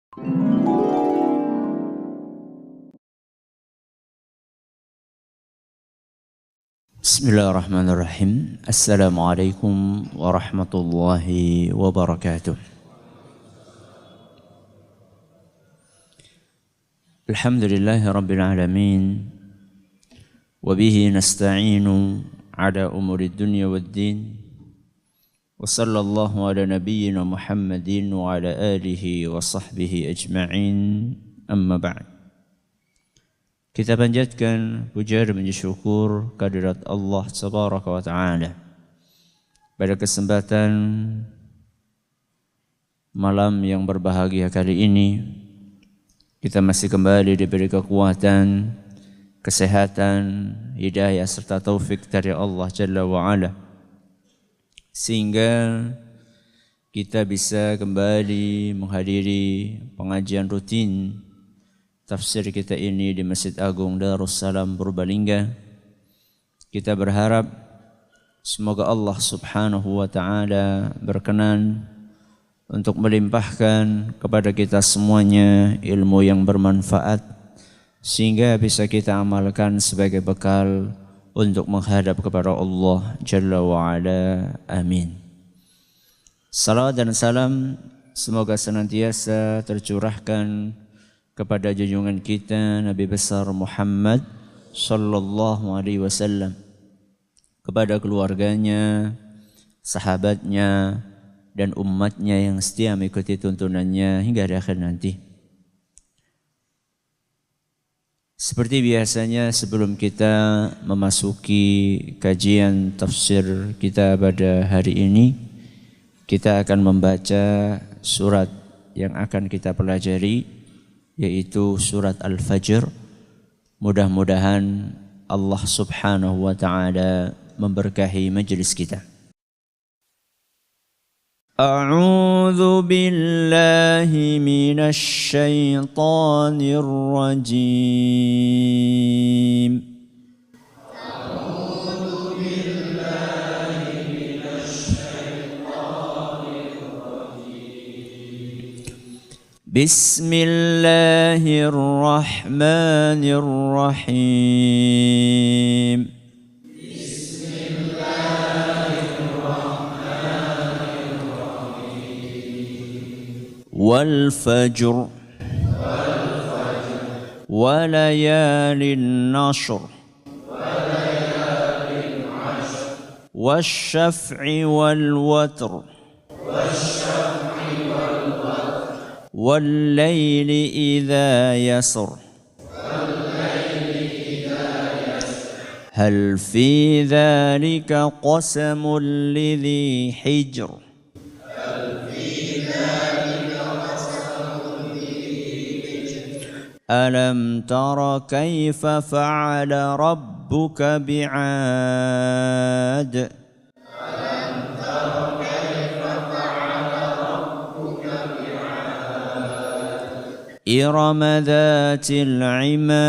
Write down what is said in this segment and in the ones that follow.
Bismillahirrahmanirrahim. Assalamualaikum warahmatullahi wabarakatuh. Alhamdulillahi rabbil alamin. Wabihi nasta'inu ala umuri dunya waddin. Wa sallallahu ala nabiyyina Muhammadin wa ala alihi wa sahbihi ajma'in. Amma ba'd. Kita panjatkan puja dan puji syukur kehadirat Allah Tabaraka wa Ta'ala. Pada kesempatan malam yang berbahagia kali ini, kita masih kembali diberi kekuatan, kesehatan, hidayah serta taufik dari Allah Jalla wa Ala, sehingga kita bisa kembali menghadiri pengajian rutin tafsir kita ini di Masjid Agung Darussalam Purbalingga. Kita berharap semoga Allah Subhanahu wa Ta'ala berkenan untuk melimpahkan kepada kita semuanya ilmu yang bermanfaat, sehingga bisa kita amalkan sebagai bekal untuk menghadap kepada Allah Jalla wa Ala. Amin. Salawat dan salam semoga senantiasa tercurahkan kepada junjungan kita Nabi besar Muhammad sallallahu alaihi wasallam, kepada keluarganya, sahabatnya, dan umatnya yang setia mengikuti tuntunannya hingga akhir nanti. Seperti biasanya, sebelum kita memasuki kajian tafsir kita pada hari ini, kita akan membaca surat yang akan kita pelajari, yaitu surat Al-Fajr. Mudah-mudahan Allah Subhanahu wa Ta'ala memberkahi majlis kita. A'udzu billahi minasy syaithanir rajim. Bismillahirrahmanirrahim. Wal fajr wa layalin nashr wash shaf'i wal watr والليل إذا يسر هل في ذلك قسم لذي حجر ألم تر كيف فعل ربك بعاد إرم ذات العماد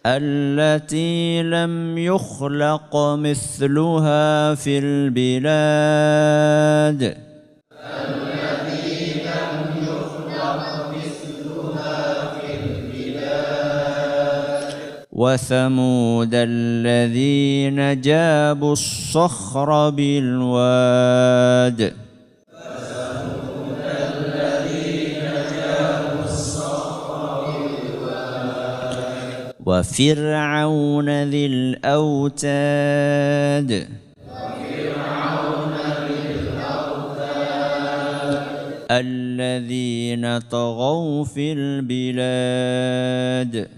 التي لم يخلق مثلها في البلاد وثمود الذين جابوا الصخر بالواد وفرعون ذي الأوتاد الذين طغوا في البلاد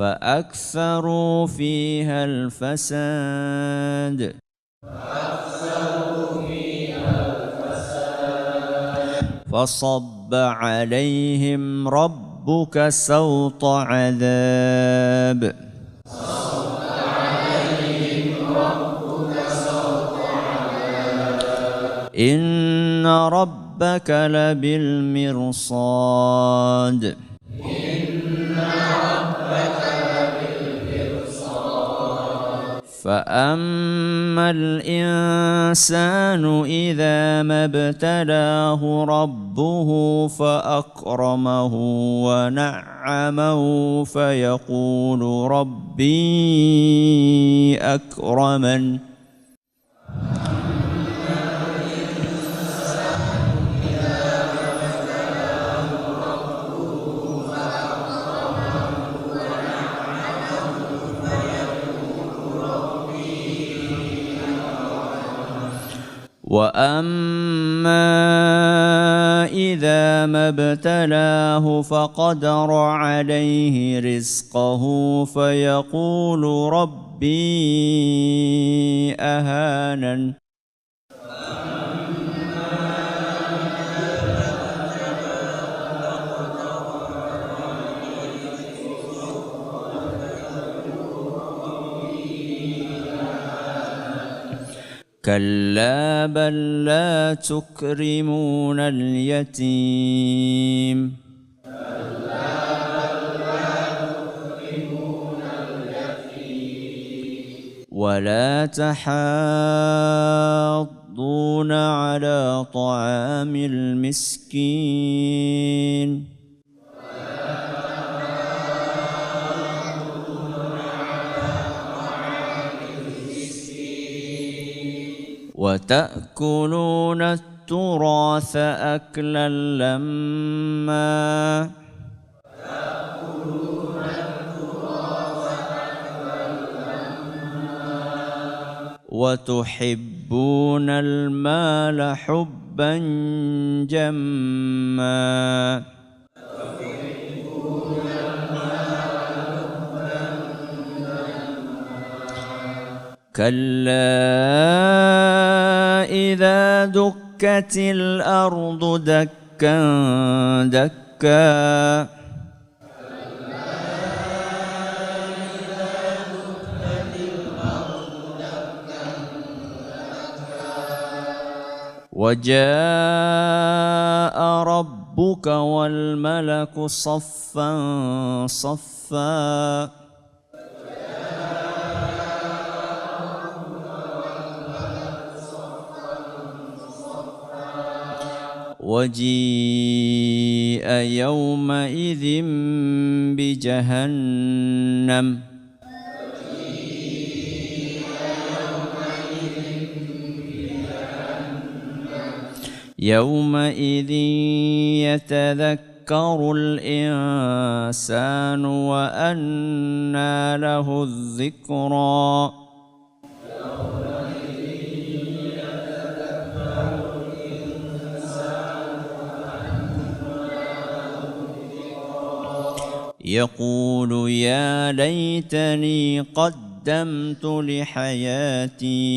فأكثروا فيها الفساد فصب عليهم ربك سوط عذاب إن ربك لبالمرصاد فأما الإنسان إذا ما ابتلاه ربه فأكرمه ونعمه فيقول ربي أكرمن وأما إذا ما ابتلاه فقدر عليه رزقه فيقول ربي أهانن كلا بل لا تكرمون اليتيم ولا تحاضون على طعام المسكين وتأكلون التراث أكلا لما وتحبون المال حبا جما كلا إذا دكت الأرض دكا دكا وجاء ربك والملك صفا صفا وجيء يومئذ بجهنم يومئذ يتذكر الإنسان وأنى له الذكرى يقول يا ليتني قدمت لحياتي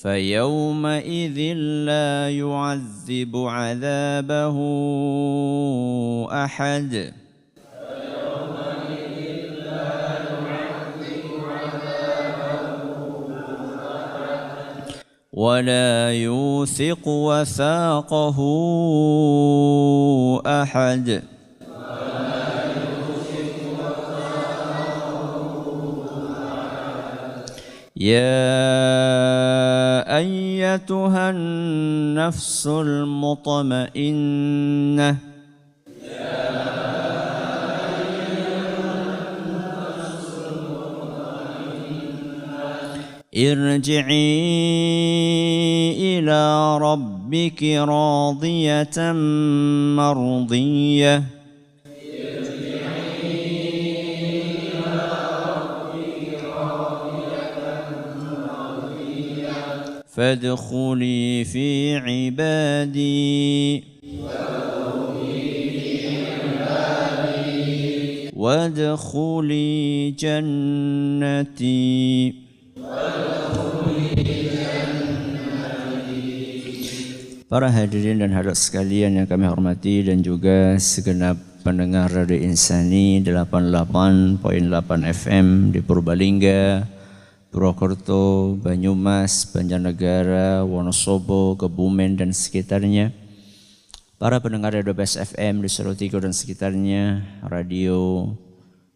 فيومئذ لا يعذب عذابه أحد ولا يوثق وثاقه أحد يا أيتها النفس المطمئنة ارجعي إلى ربك راضية مرضية فادخلي في عبادي وادخلي جنتي. Para hadirin dan hadirat sekalian yang kami hormati dan juga segenap pendengar Radio Insani 88.8 FM di Purbalingga, Purwokerto, Banyumas, Banjarnegara, Wonosobo, Kebumen dan sekitarnya. para pendengar Radio Best FM di Solotigo dan sekitarnya, Radio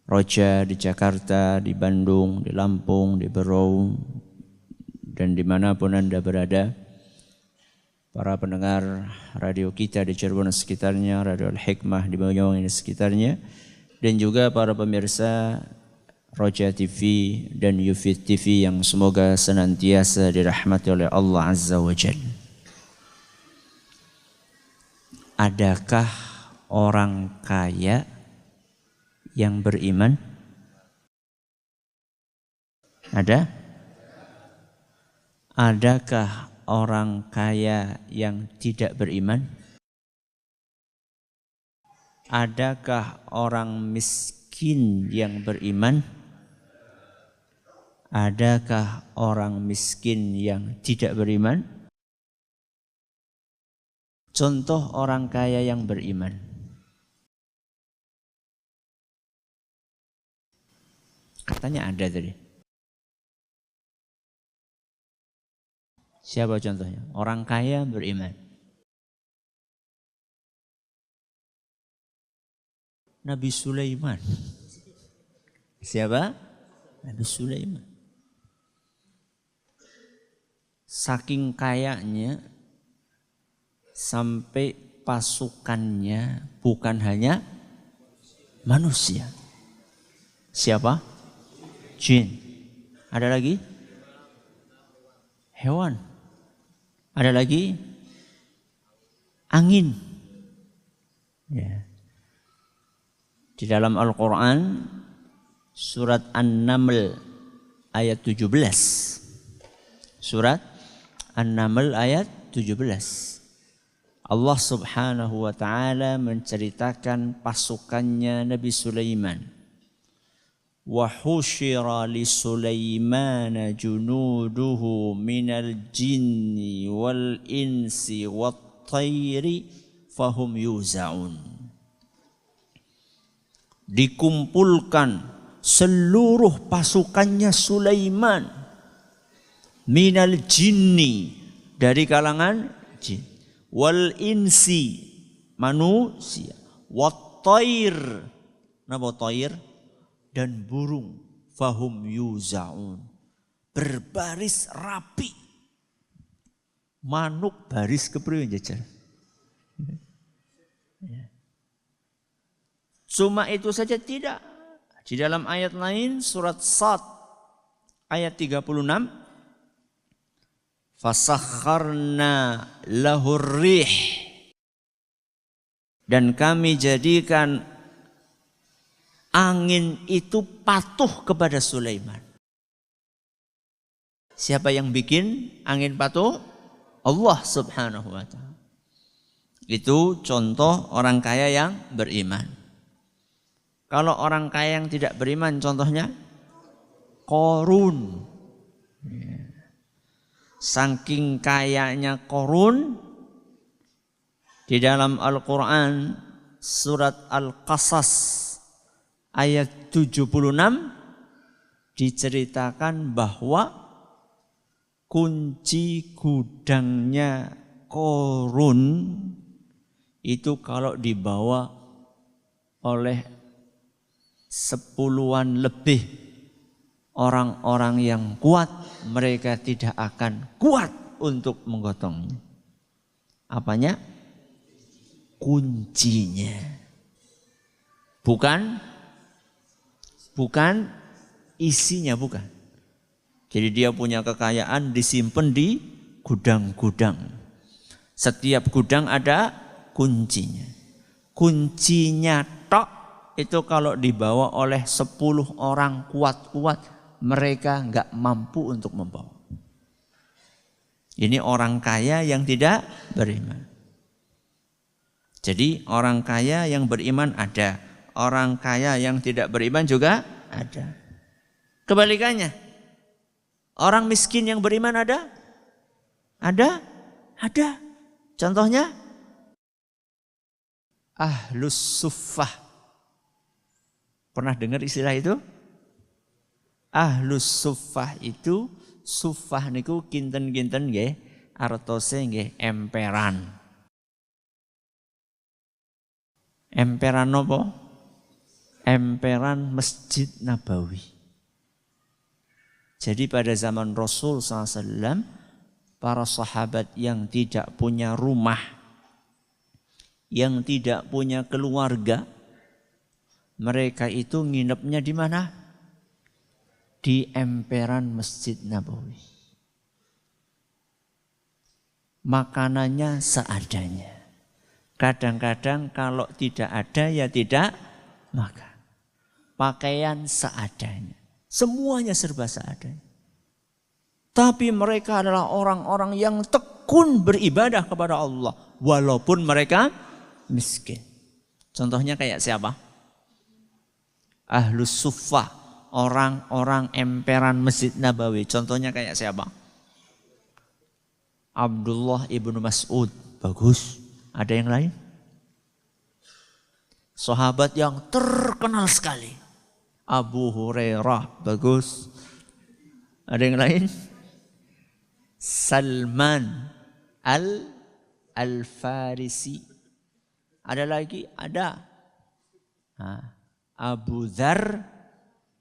Roja di Jakarta, di Bandung, di Lampung, di Berau, dan dimanapun Anda berada, para pendengar radio kita di Cirebon dan sekitarnya, Radio Al-Hikmah di Banyuwangi dan sekitarnya, dan juga para pemirsa Roja TV dan Yufid TV yang semoga senantiasa dirahmati oleh Allah Azza wa Jalla. Adakah orang kaya yang beriman? Ada? Adakah orang kaya yang tidak beriman? Adakah orang miskin yang beriman? Adakah orang miskin yang tidak beriman? Contoh orang kaya yang beriman. Katanya ada tadi. Siapa contohnya? Orang kaya beriman. Nabi Sulaiman. Siapa? Nabi Sulaiman. Saking kayanya sampai pasukannya bukan hanya manusia. Siapa? Jin. Ada lagi? Hewan. Ada lagi? Angin. Ya. Di dalam Al-Quran surat An-Naml ayat 17. Surat An-Naml ayat 17. Allah Subhanahu wa taala menceritakan pasukannya Nabi Sulaiman. Wa husyira li Sulaiman junuduhu minal jinni wal insi wat tayri fahum yuzaun. Dikumpulkan seluruh pasukannya Sulaiman minal jinni, dari kalangan jin, wal insi, manusia, wat tayr, napa tayr, dan burung, fahum yuzaun, berbaris rapi. Manuk baris kepriye jajar. Cuma itu saja tidak. Di dalam ayat lain surat Sad ayat 36, fasakharna lahur rih, dan kami jadikan angin itu patuh kepada Sulaiman. Siapa yang bikin angin patuh? Allah Subhanahu wa ta'ala. Itu contoh orang kaya yang beriman. Kalau orang kaya yang tidak beriman, contohnya Qarun. Saking kayanya Qarun, di dalam Al-Quran surat Al-Qasas ayat 76 diceritakan bahwa kunci gudangnya Qarun itu kalau dibawa oleh 10-an lebih orang-orang yang kuat, mereka tidak akan kuat untuk menggotongnya. Apanya? Kuncinya. Bukan isinya, bukan. Jadi dia punya kekayaan disimpan di gudang-gudang. Setiap gudang ada kuncinya. Kuncinya tok itu kalau dibawa oleh 10 orang kuat-kuat, mereka enggak mampu untuk membawa. Ini orang kaya yang tidak beriman. Jadi orang kaya yang beriman ada, orang kaya yang tidak beriman juga ada. Kebalikannya, orang miskin yang beriman ada? Ada? Ada. Contohnya Ahlus Suffah. Pernah dengar istilah itu? Ahlus Suffah itu, suffah niku kinten-kinten nggih, artose nggih emperan. Emperan apa? Emperan Masjid Nabawi. Jadi pada zaman Rasul SAW, para sahabat yang tidak punya rumah, yang tidak punya keluarga, mereka itu nginepnya di mana? Di emperan Masjid Nabawi. Makanannya seadanya. Kadang-kadang kalau tidak ada ya tidak makan. Pakaian seadanya. Semuanya serba seadanya. Tapi mereka adalah orang-orang yang tekun beribadah kepada Allah. Walaupun mereka miskin. Contohnya kayak siapa? Ahlus Suffah. Orang-orang emperan Masjid Nabawi. Contohnya kayak siapa? Abdullah ibnu Mas'ud. Bagus. Ada yang lain? Sahabat yang terkenal sekali. Abu Hurairah. Bagus. Ada yang lain? Salman Al-Farisi. Ada lagi? Ada. Abu Dzar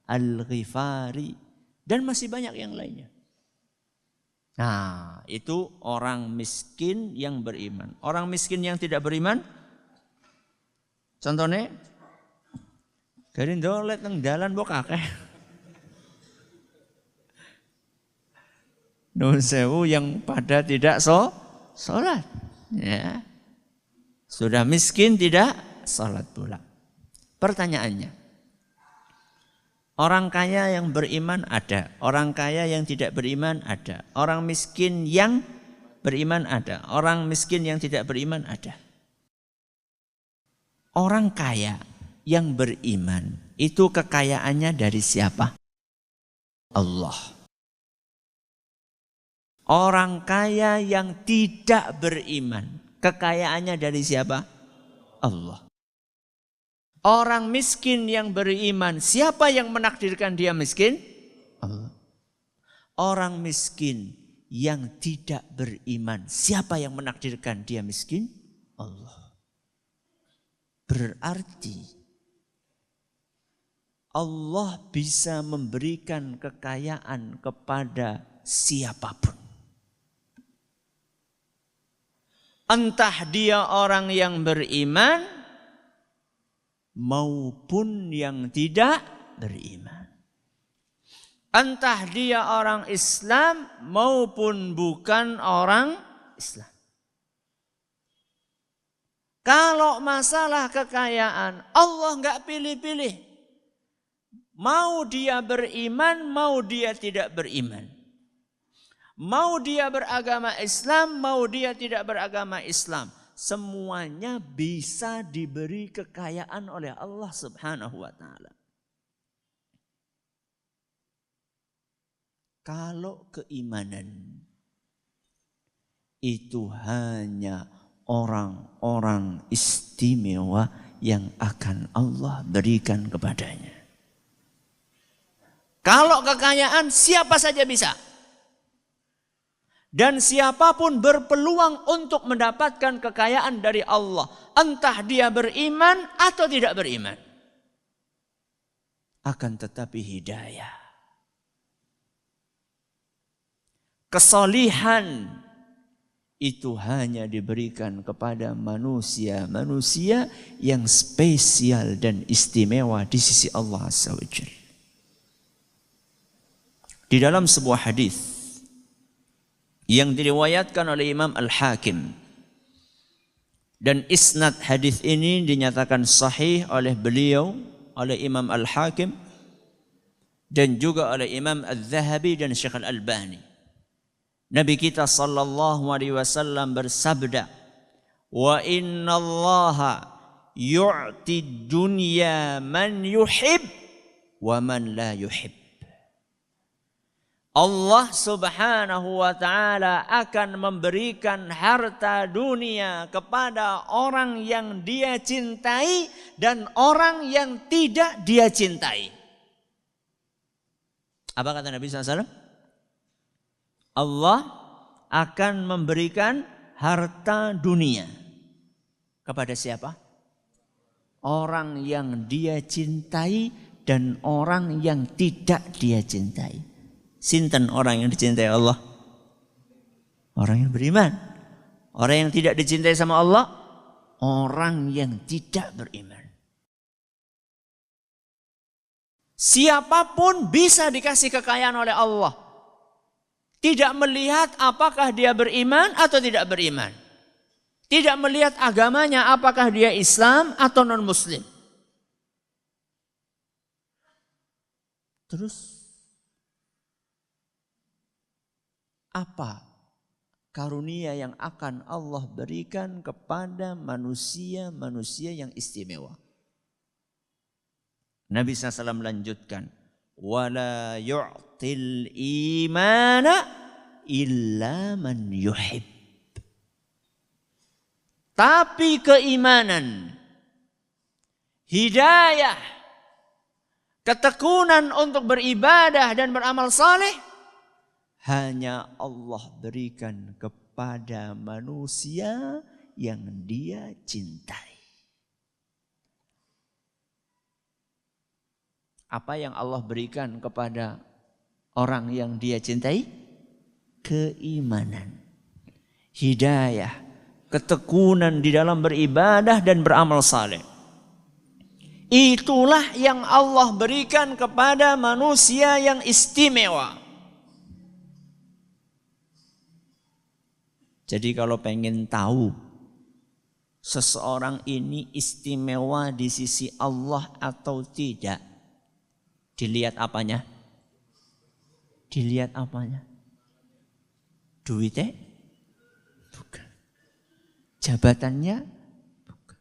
Al-Ghifari. Dan masih banyak yang lainnya. Nah, itu orang miskin yang beriman. Orang miskin yang tidak beriman, contohnya, gari ndolet nang dalan mbok akeh. Nun sewu yang pada tidak sholat. Ya. Sudah miskin tidak sholat pula. Pertanyaannya, orang kaya yang beriman ada, orang kaya yang tidak beriman ada, orang miskin yang beriman ada, orang miskin yang tidak beriman ada. Orang kaya yang beriman itu kekayaannya dari siapa? Allah. Orang kaya yang tidak beriman, kekayaannya dari siapa? Allah. Orang miskin yang beriman, siapa yang menakdirkan dia miskin? Allah. Orang miskin yang tidak beriman, siapa yang menakdirkan dia miskin? Allah. Berarti Allah bisa memberikan kekayaan kepada siapapun. Entah dia orang yang beriman maupun yang tidak beriman. Entah dia orang Islam maupun bukan orang Islam. Kalau masalah kekayaan, Allah enggak pilih-pilih. Mau dia beriman, mau dia tidak beriman. Mau dia beragama Islam, mau dia tidak beragama Islam. Semuanya bisa diberi kekayaan oleh Allah Subhanahu wa ta'ala. Kalau keimanan itu hanya orang-orang istimewa yang akan Allah berikan kepadanya. Kalau kekayaan siapa saja bisa. Dan siapapun berpeluang untuk mendapatkan kekayaan dari Allah. Entah dia beriman atau tidak beriman. Akan tetapi hidayah. Kesolihan itu hanya diberikan kepada manusia-manusia yang spesial dan istimewa di sisi Allah Azza wa Jalla. Di dalam sebuah hadis yang diriwayatkan oleh Imam Al-Hakim, dan isnad hadis ini dinyatakan sahih oleh beliau, oleh Imam Al-Hakim, dan juga oleh Imam Al-Zahabi dan Syekh Al-Albani. Nabi kita sallallahu alaihi wasallam bersabda, "Wa inna Allaha yu'ti dunya man yuhib wa man la yuhib." Allah Subhanahu wa ta'ala akan memberikan harta dunia kepada orang yang dia cintai dan orang yang tidak dia cintai. Apa kata Nabi SAW? Allah akan memberikan harta dunia kepada siapa? orang yang dia cintai dan orang yang tidak dia cintai. Sinten orang yang dicintai Allah? Orang yang beriman. Orang yang tidak dicintai sama Allah, orang yang tidak beriman. Siapapun bisa dikasih kekayaan oleh Allah. Tidak melihat apakah dia beriman atau tidak beriman. Tidak melihat agamanya apakah dia Islam atau non-Muslim. Terus apa karunia yang akan Allah berikan kepada manusia-manusia yang istimewa? Nabi SAW melanjutkan, wala yu'til imana illa man yuhib. Tapi keimanan, hidayah, ketekunan untuk beribadah dan beramal saleh hanya Allah berikan kepada manusia yang dia cintai. Apa yang Allah berikan kepada orang yang dia cintai? Keimanan, hidayah, ketekunan di dalam beribadah dan beramal saleh. Itulah yang Allah berikan kepada manusia yang istimewa. Jadi kalau pengen tahu seseorang ini istimewa di sisi Allah atau tidak, dilihat apanya? Dilihat apanya? Duitnya? Bukan. Jabatannya? Bukan.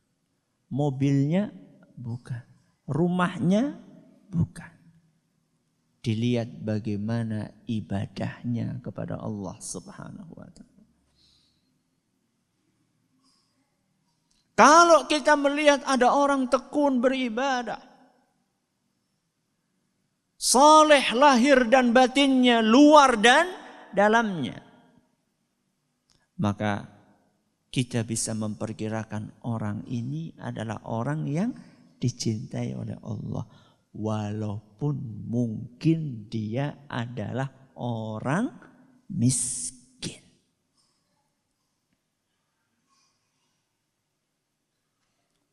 Mobilnya? Bukan. Rumahnya? Bukan. Dilihat bagaimana ibadahnya kepada Allah Subhanahu wa ta'ala. Kalau kita melihat ada orang tekun beribadah, saleh lahir dan batinnya, luar dan dalamnya, maka kita bisa memperkirakan orang ini adalah orang yang dicintai oleh Allah. Walaupun mungkin dia adalah orang miskin.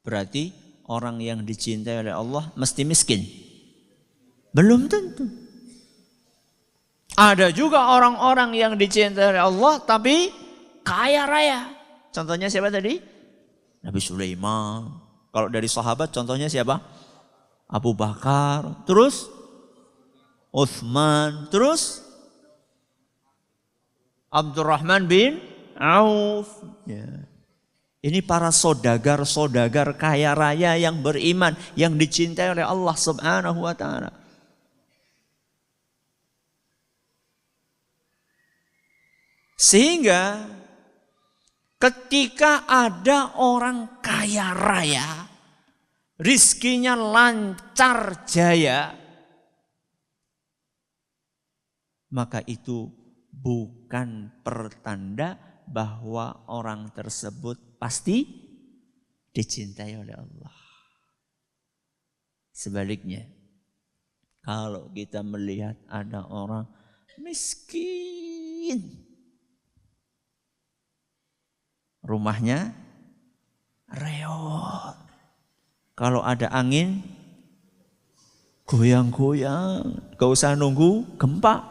Berarti orang yang dicintai oleh Allah mesti miskin? Belum tentu. Ada juga orang-orang yang dicintai oleh Allah tapi kaya raya. Contohnya siapa tadi? Nabi Sulaiman. Kalau dari sahabat contohnya siapa? Abu Bakar. Terus Uthman. Terus Abdurrahman bin Auf. Ya. Ini para sodagar-sodagar kaya raya yang beriman, yang dicintai oleh Allah Subhanahu wa ta'ala. Sehingga ketika ada orang kaya raya, rizkinya lancar jaya, maka itu bukan pertanda bahwa orang tersebut pasti dicintai oleh Allah. Sebaliknya, kalau kita melihat ada orang miskin, rumahnya reot, kalau ada angin goyang-goyang, gak usah nunggu gempa,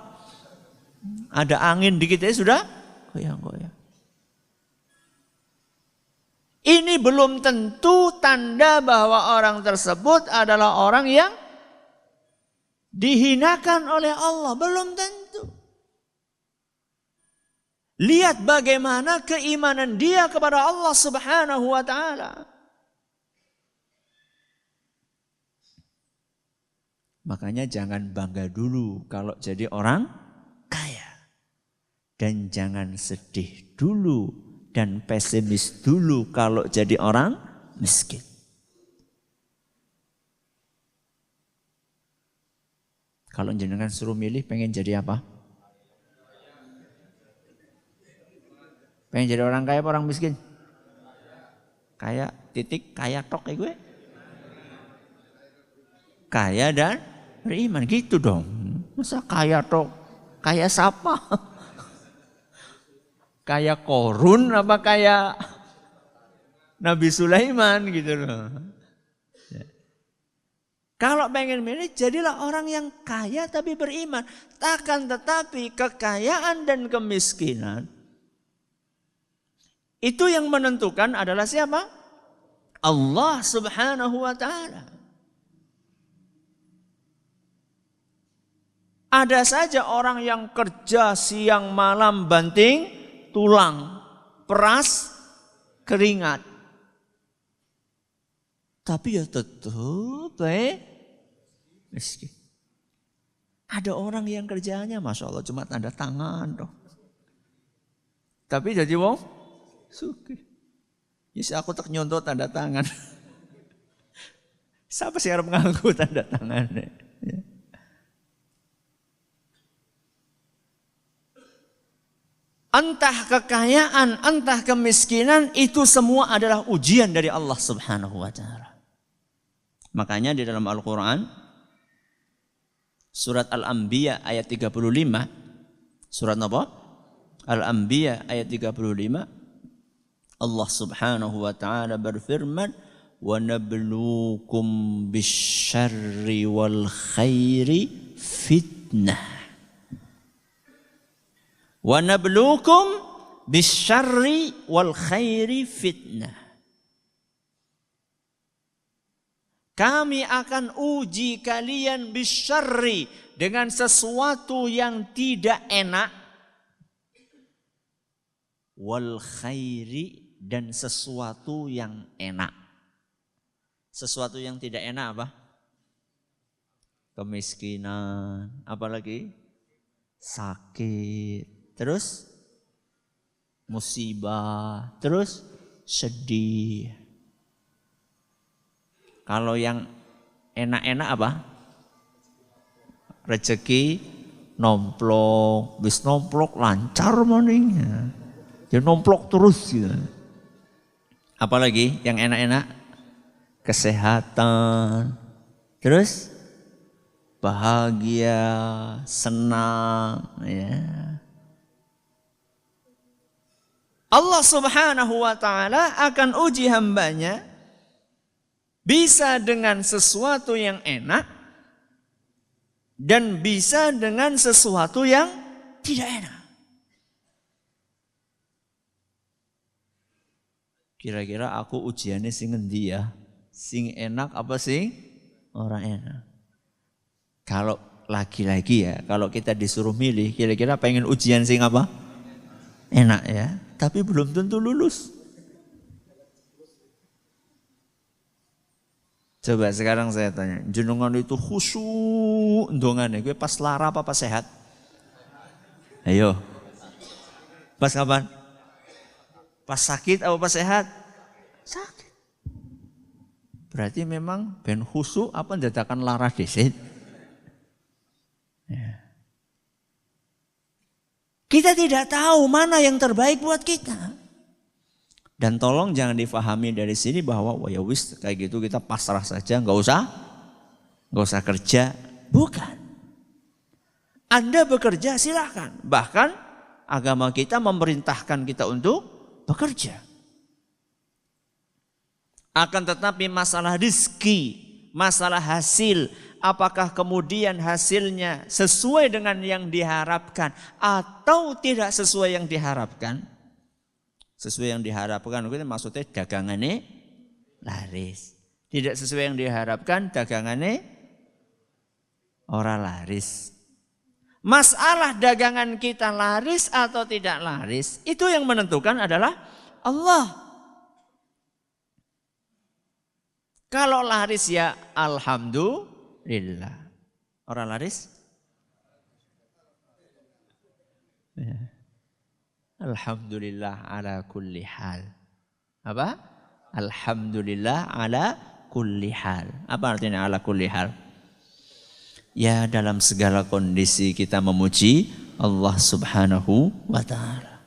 ada angin dikit aja sudah goyang-goyang. Ini belum tentu tanda bahwa orang tersebut adalah orang yang dihinakan oleh Allah. Belum tentu. Lihat bagaimana keimanan dia kepada Allah Subhanahu wa ta'ala. Makanya jangan bangga dulu kalau jadi orang kaya. Dan jangan sedih dulu dan pesimis dulu kalau jadi orang miskin. Kalau jenengan suruh milih pengen jadi apa? Pengen jadi orang kaya apa orang miskin? Kaya titik, kaya tok ya gue. kaya dan beriman. Gitu dong. Masa kaya toh? Kaya siapa? Kaya Korun apa kaya Nabi Sulaiman gitu loh. Kalau pengen milih, jadilah orang yang kaya tapi beriman. Akan tetapi kekayaan dan kemiskinan, itu yang menentukan adalah siapa? Allah Subhanahu wa ta'ala. Ada saja orang yang kerja siang malam banting tulang, peras keringat. Tapi ya tetap miskin. Ada orang yang kerjanya Masya Allah cuma tanda tangan toh. Tapi jadi wong sugih. Yes, aku tak nyontoh tanda tangan. Siapa sih harap mengaku tanda tangan? Ya. Entah kekayaan, entah kemiskinan, itu semua adalah ujian dari Allah Subhanahu wa ta'ala. Makanya di dalam Al-Quran, surat Al-Anbiya ayat 35, surat apa? Al-Anbiya ayat 35, Allah Subhanahu wa ta'ala berfirman, وَنَبْلُوكُمْ بِالشَّرِّ وَالْخَيْرِ فِتْنَةً وَنَبْلُوكُمْ بِالشَّرِّ وَالْخَيْرِ فِتْنَةً. Kami akan uji kalian bisyarri, dengan sesuatu yang tidak enak, wal khairi, dan sesuatu yang enak. Sesuatu yang tidak enak apa? Kemiskinan, apalagi sakit, terus musibah, terus sedih. Kalau yang enak-enak apa? Rezeki nomplok, bis nomplok lancar maningnya. Ya nomplok terus gitu. Apalagi yang enak-enak? Kesehatan. Terus bahagia, senang, ya. Allah Subhanahu wa ta'ala akan uji hambanya bisa dengan sesuatu yang enak dan bisa dengan sesuatu yang tidak enak. Kira-kira aku ujiannya sing ngendi ya? Sing enak apa sing orang enak? Kalau lagi-lagi ya, kalau kita disuruh milih, kira-kira pengen ujian sing apa? Enak ya, tapi belum tentu lulus. Coba sekarang saya tanya, jenengan itu khusyuk ndongane, gue pas lara apa pas sehat? Ayo. Pas kapan? Pas sakit atau pas sehat? Sakit. Berarti memang ben khusyuk apa ndadakan lara dhisik? Ya. Kita tidak tahu mana yang terbaik buat kita. Dan tolong jangan difahami dari sini bahwa wah ya wis kayak gitu kita pasrah saja, nggak usah kerja. Bukan. Anda bekerja silakan. Bahkan agama kita memerintahkan kita untuk bekerja. Akan tetapi masalah rezeki, masalah hasil, apakah kemudian hasilnya sesuai dengan yang diharapkan atau tidak sesuai yang diharapkan? Sesuai yang diharapkan itu maksudnya dagangannya laris. Tidak sesuai yang diharapkan dagangannya ora laris. Masalah dagangan kita laris atau tidak laris, itu yang menentukan adalah Allah. Kalau laris ya alhamdulillah. Orang laris? Ya. Alhamdulillah ala kulli hal. Apa? Alhamdulillah ala kulli hal. Apa artinya ala kulli hal? Ya dalam segala kondisi kita memuji Allah Subhanahu wa ta'ala.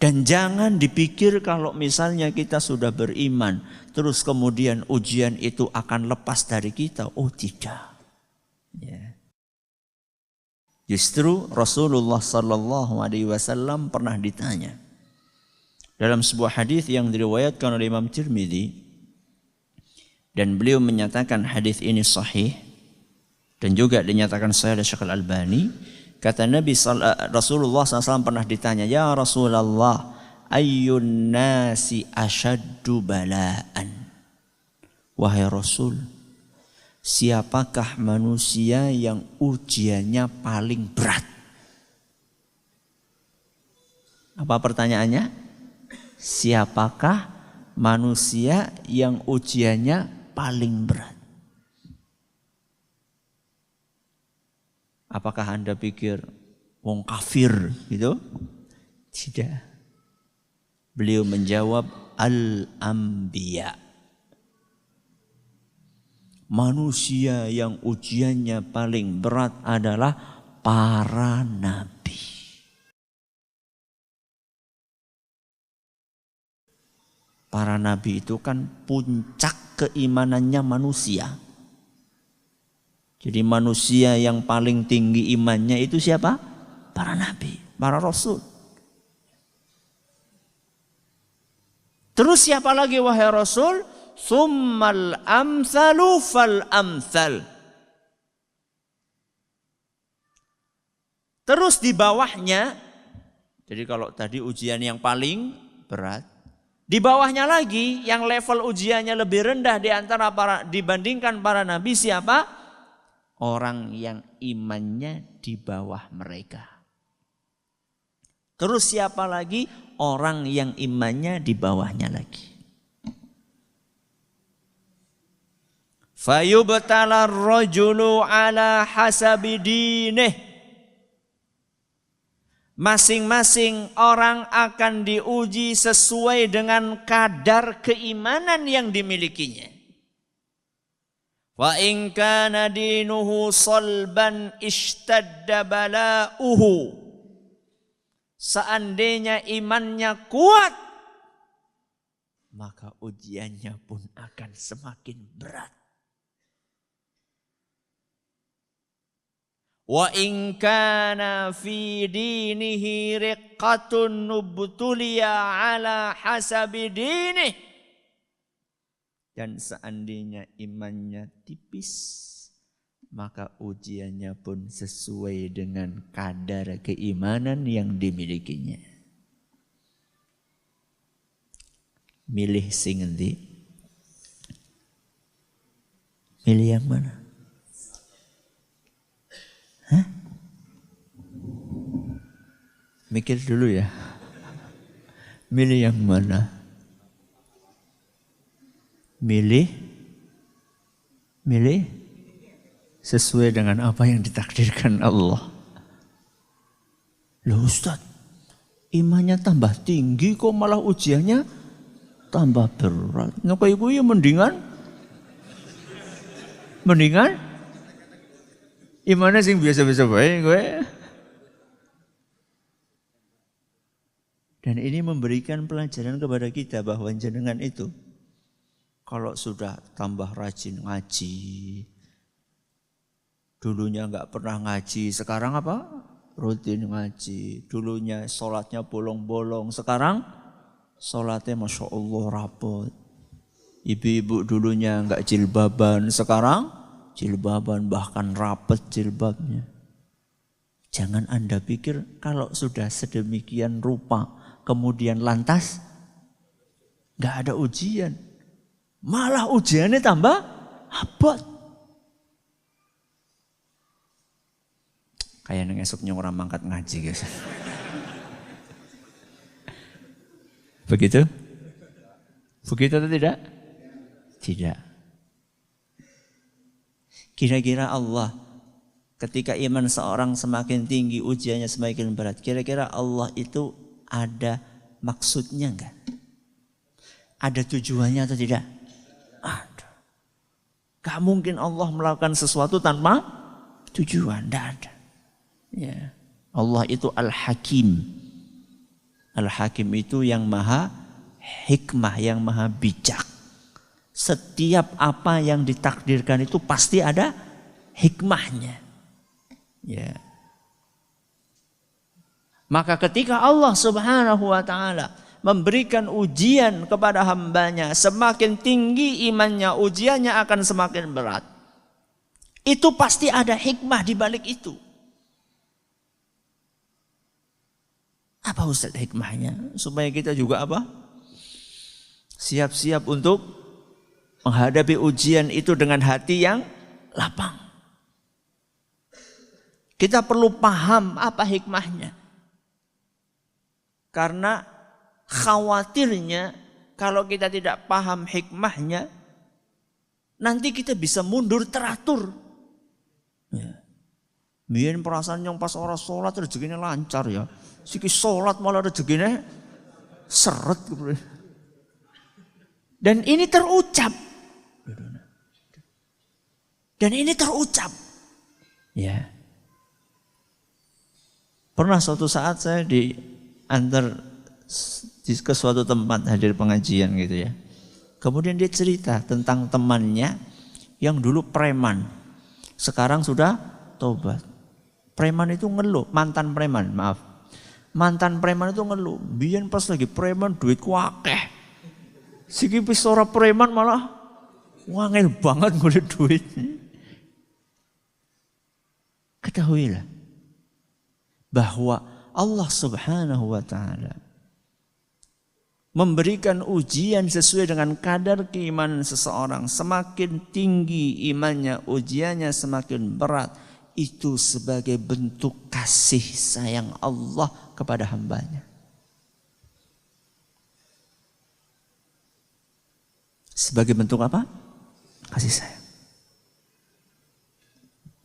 Dan jangan dipikir kalau misalnya kita sudah beriman, terus kemudian ujian itu akan lepas dari kita. Oh tidak. Ya. Justru Rasulullah Sallallahu Alaihi Wasallam pernah ditanya dalam sebuah hadis yang diriwayatkan oleh Imam Tirmidzi, dan beliau menyatakan hadis ini sahih dan juga dinyatakan sahih oleh Syekh Al-Albani. Kata Rasulullah SAW pernah ditanya, ya Rasulullah, ayyun nasi asyaddu bala'an. Wahai Rasul, siapakah manusia yang ujiannya paling berat? Apa pertanyaannya? Siapakah manusia yang ujiannya paling berat? Apakah Anda pikir wong kafir gitu? Tidak. Beliau menjawab al-anbiya. Manusia yang ujiannya paling berat adalah para nabi. Para nabi itu kan puncak keimanannya manusia. Jadi manusia yang paling tinggi imannya itu siapa? Para nabi, para rasul. Terus siapa lagi wahai Rasul? Summal amsalu fal amsal. Terus di bawahnya, jadi kalau tadi ujian yang paling berat, di bawahnya lagi yang level ujiannya lebih rendah dibandingkan para nabi siapa? Orang yang imannya di bawah mereka. Terus siapa lagi? Orang yang imannya di bawahnya lagi. Fayubtala ar-rajulu ala hasabi dinih. Masing-masing orang akan diuji sesuai dengan kadar keimanan yang dimilikinya. Wa in kana dinuhu salban ishtadda bala'uhu. Seandainya imannya kuat, maka ujiannya pun akan semakin berat. Wa in kana fi dinihi riqqatun nubtuliya ala hasabi dinih. Dan seandainya imannya tipis, maka ujiannya pun sesuai dengan kadar keimanan yang dimilikinya. Milih sing endi? Milih yang mana? Hah? Mikir dulu ya. Milih yang mana? Milih sesuai dengan apa yang ditakdirkan Allah. Loh Ustaz, imannya tambah tinggi kok malah ujiannya tambah berat. Nah kayak gue ya mendingan imannya sing biasa-biasa baik gue. Dan ini memberikan pelajaran kepada kita bahwa jenengan itu kalau sudah tambah rajin ngaji, dulunya nggak pernah ngaji, sekarang apa? Rutin ngaji. Dulunya sholatnya bolong-bolong, sekarang sholatnya Masya Allah rapot. Ibu-ibu dulunya nggak jilbaban, sekarang jilbaban, bahkan rapet jilbabnya. Jangan Anda pikir kalau sudah sedemikian rupa, kemudian lantas nggak ada ujian. Malah ujiannya tambah abot. Kayak neng esoknya orang mangkat ngaji guys. Begitu? Begitu atau tidak? Tidak. Kira-kira Allah ketika iman seorang semakin tinggi, ujiannya semakin berat. Kira-kira Allah itu ada maksudnya enggak? Ada tujuannya atau tidak? Ada. Gak mungkin Allah melakukan sesuatu tanpa tujuan. Tidak ada. Ya. Allah itu Al-Hakim. Al-Hakim itu yang maha hikmah, yang maha bijak. Setiap apa yang ditakdirkan itu pasti ada hikmahnya. Ya. Maka ketika Allah Subhanahu wa taala memberikan ujian kepada hambanya, semakin tinggi imannya, ujiannya akan semakin berat. Itu pasti ada hikmah di balik itu. Apa Ustaz hikmahnya? Supaya kita juga apa? Siap-siap untuk menghadapi ujian itu dengan hati yang lapang. Kita perlu paham apa hikmahnya. Karena khawatirnya kalau kita tidak paham hikmahnya, nanti kita bisa mundur teratur. Ya. Biar perasaan yang pas orang sholat rezekinya lancar ya. Siki sholat malah rezekinya seret. Dan ini terucap. Ya. Pernah suatu saat saya diantar ke suatu tempat hadir pengajian gitu ya. Kemudian dia cerita tentang temannya yang dulu preman. Sekarang sudah tobat. Preman itu ngeluh, mantan preman, maaf. Mantan preman itu ngeluh, biyen pas lagi preman duitku akeh. Siki wis ora preman malah wangel banget golek duit. Ketahuilah bahwa Allah Subhanahu wa taala memberikan ujian sesuai dengan kadar keimanan seseorang. Semakin tinggi imannya, ujiannya semakin berat. Itu sebagai bentuk kasih sayang Allah kepada hambanya. Sebagai bentuk apa? Kasih sayang.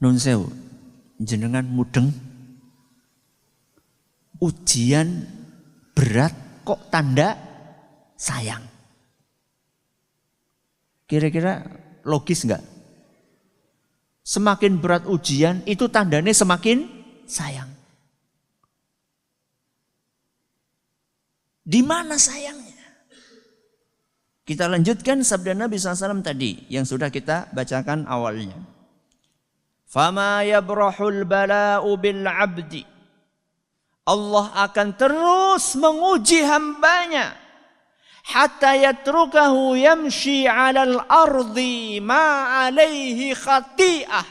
Nun sewu, jenengan mudeng. Ujian berat kok tanda sayang. Kira-kira logis enggak? Semakin berat ujian itu tandanya semakin sayang. Di mana sayangnya? Kita lanjutkan sabda Nabi SAW tadi yang sudah kita bacakan awalnya. Fama yabrahul bala'u bil abdi. Allah akan terus menguji hambanya. Hatta yatrukahu yamshi 'alal ardi ma 'alaihi khati'ah.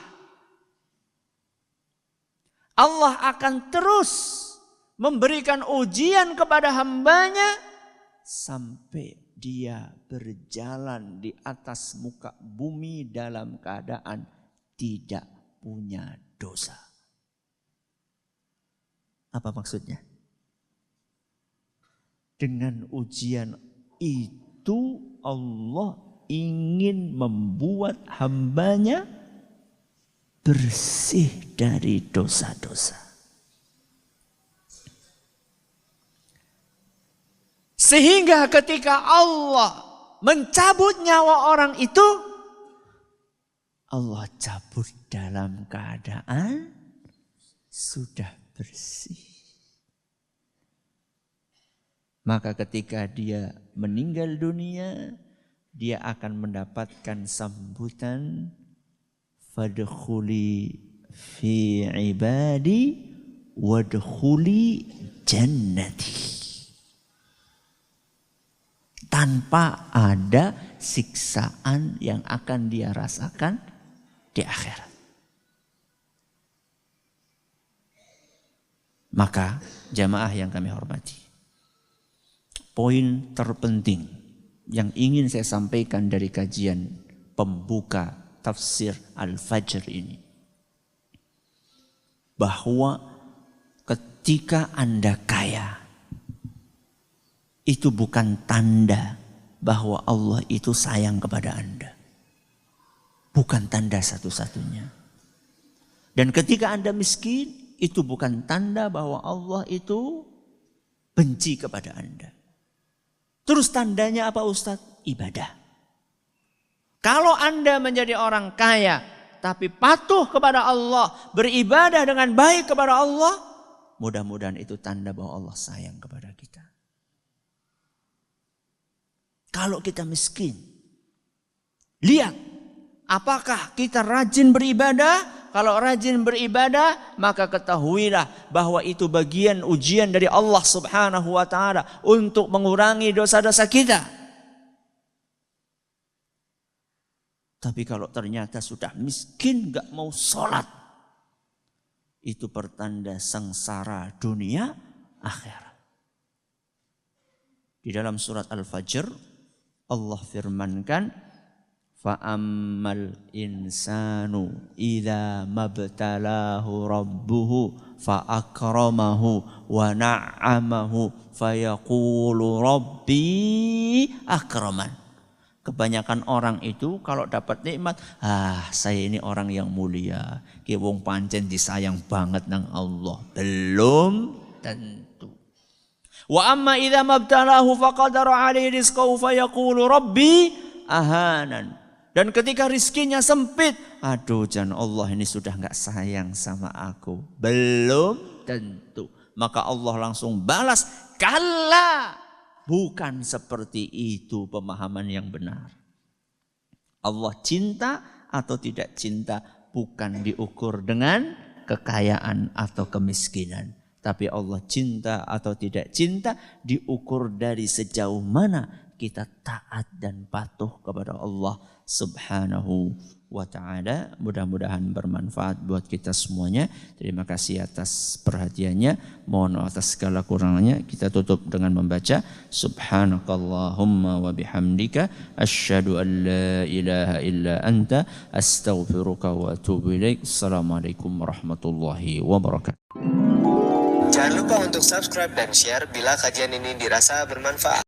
Allah akan terus memberikan ujian kepada hambanya sampai dia berjalan di atas muka bumi dalam keadaan tidak punya dosa. Apa maksudnya? Dengan ujian itu Allah ingin membuat hambanya bersih dari dosa-dosa. Sehingga ketika Allah mencabut nyawa orang itu, Allah cabut dalam keadaan sudah bersih. Maka ketika dia meninggal dunia, dia akan mendapatkan sambutan fadkhuli fi ibadi wadkhuli jannati. Tanpa ada siksaan yang akan dia rasakan di akhirat. Maka jamaah yang kami hormati, poin terpenting yang ingin saya sampaikan dari kajian pembuka tafsir Al-Fajr ini, bahwa ketika Anda kaya, itu bukan tanda bahwa Allah itu sayang kepada Anda. Bukan tanda satu-satunya. Dan ketika Anda miskin, itu bukan tanda bahwa Allah itu benci kepada Anda. Terus tandanya apa Ustadz? Ibadah. Kalau Anda menjadi orang kaya, tapi patuh kepada Allah, beribadah dengan baik kepada Allah, mudah-mudahan itu tanda bahwa Allah sayang kepada kita. kalau kita miskin. Lihat, apakah kita rajin beribadah? Kalau rajin beribadah, maka ketahuilah bahwa itu bagian ujian dari Allah Subhanahu wa taala untuk mengurangi dosa-dosa kita. Tapi kalau ternyata sudah miskin, gak mau sholat, itu pertanda sengsara dunia akhirat. Di dalam surat Al-Fajr, Allah firmankan, fa'ammal insanu idza mabtalahu rabbuhu fa'akramahu wa na'amahu fayaqulu rabbi akraman. Kebanyakan orang itu kalau dapat nikmat, saya ini orang yang mulia, ki wong pancen disayang banget nang Allah. Belum tentu. Wa amma idza mabtalahu faqadara alaihi rizqahu fayaqulu rabbi ahanan. Dan ketika rizkinya sempit, aduh jan Allah ini sudah enggak sayang sama aku. Belum tentu. Maka Allah langsung balas, kalla. Bukan seperti itu pemahaman yang benar. Allah cinta atau tidak cinta bukan diukur dengan kekayaan atau kemiskinan. Tapi Allah cinta atau tidak cinta diukur dari sejauh mana kita taat dan patuh kepada Allah Subhanahu wa ta'ala. Mudah-mudahan bermanfaat buat kita semuanya. Terima kasih atas perhatiannya. Mohon atas segala kurangnya. Kita tutup dengan membaca Subhanakallahumma wa bihamdika asyhadu an la ilaha illa anta astaghfiruka wa atubu ilaik. Assalamualaikum warahmatullahi wabarakatuh. Jangan lupa untuk subscribe dan share bila kajian ini dirasa bermanfaat.